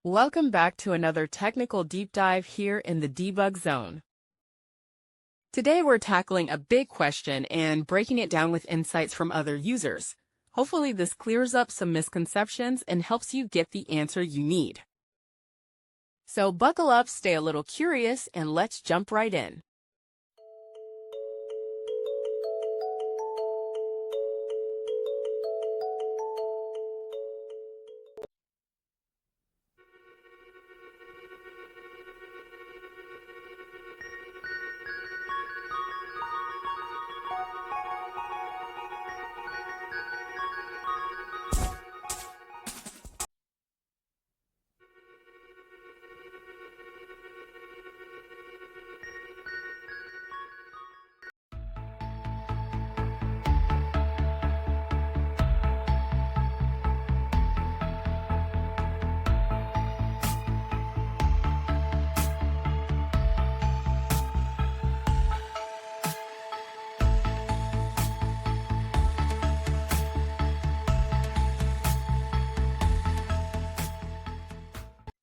Welcome back to another technical deep dive here in the debug zone. Today we're tackling a big question and breaking it down with insights from other users. Hopefully this clears up some misconceptions and helps you get the answer you need. So buckle up, stay a little curious, and let's jump right in.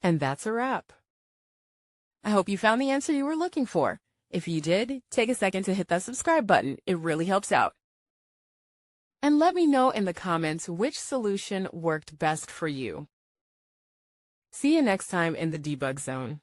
And that's a wrap. I hope you found the answer you were looking for. If you did, take a second to hit that subscribe button. It really helps out. And let me know in the comments which solution worked best for you. See you next time in the debug zone.